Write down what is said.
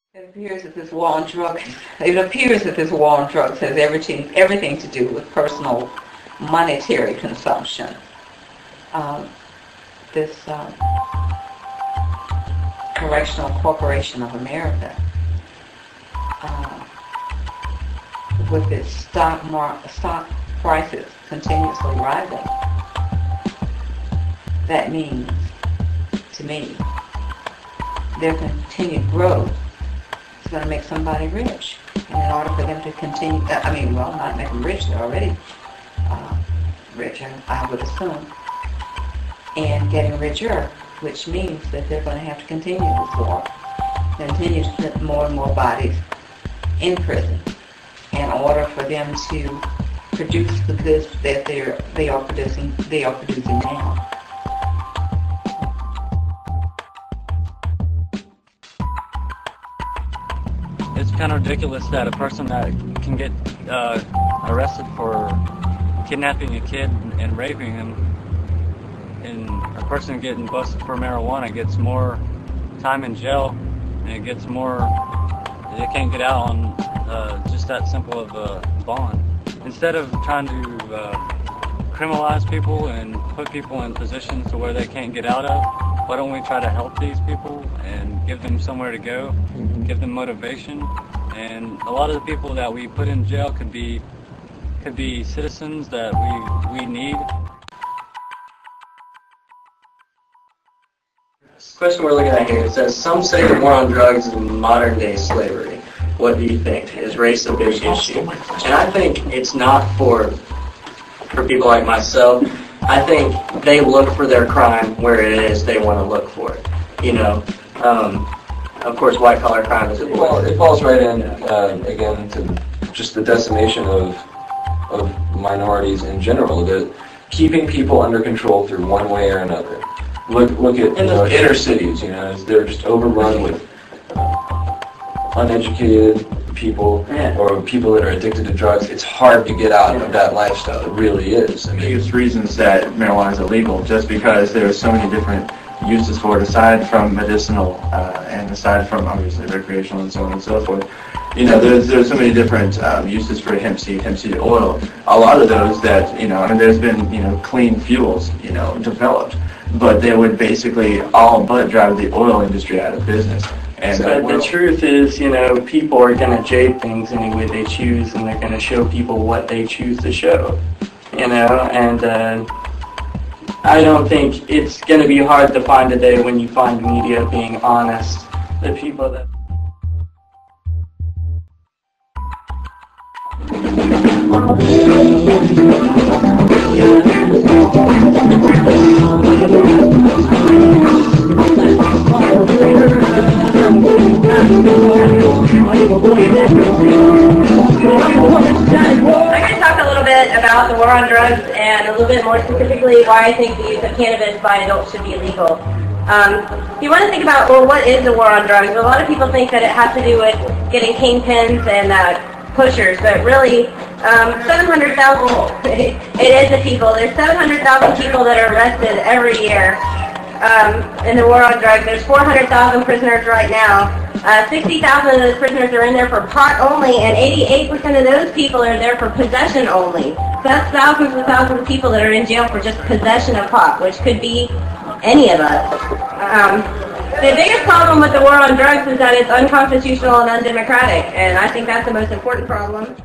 It appears that this war on drugs has everything to do with personal monetary consumption. This Correctional Corporation of America, with its stock prices continuously rising, that means, to me, their continued growth is going to make somebody rich. And in order for them to continue, not make them rich, they're already rich, I would assume, and getting richer, which means that they're going to have to continue this war, continue to put more and more bodies in prison in order for them to produce the goods that they are producing now. It's kind of ridiculous that a person that can get arrested for kidnapping a kid and raping him, and a person getting busted for marijuana gets more time in jail, and it gets more, they can't get out on just that simple of a bond. Instead of trying to criminalize people and put people in positions to where they can't get out of, why don't we try to help these people and give them somewhere to go, give them motivation? And a lot of the people that we put in jail could be citizens that we need. This question we're looking at here, it says, some say the war on drugs is modern day slavery. What do you think? Is race a big issue? And I think it's not for people like myself. I think they look for their crime where it is they want to look for it. You know, of course, white collar crime is. Well, it falls right in again to just the decimation of minorities in general. That keeping people under control through one way or another. Look at inner cities. You know, they're just overrun with uneducated people or people that are addicted to drugs. It's hard to get out of that lifestyle. It really is. I mean, biggest reasons that marijuana is illegal, just because there are so many different uses for it, aside from medicinal and aside from obviously recreational and so on and so forth. You know, there's so many different uses for hemp seed oil. A lot of those that, you know, and there's been, you know, clean fuels, you know, developed, but they would basically all but drive the oil industry out of business. And the truth is, you know, people are going to jade things any way they choose, and they're going to show people what they choose to show, you know, and I don't think it's going to be hard to find a day when you find media being honest. The people that... I'm going to talk a little bit about the war on drugs and a little bit more specifically why I think the use of cannabis by adults should be illegal. If you want to think about, well, what is the war on drugs? A lot of people think that it has to do with getting kingpins and pushers, but really 700,000, it is the people. There's 700,000 people that are arrested every year in the war on drugs. There's 400,000 prisoners right now. 60,000 of those prisoners are in there for pot only, and 88% of those people are there for possession only. So that's thousands and thousands of people that are in jail for just possession of pot, which could be any of us. The biggest problem with the war on drugs is that it's unconstitutional and undemocratic, and I think that's the most important problem.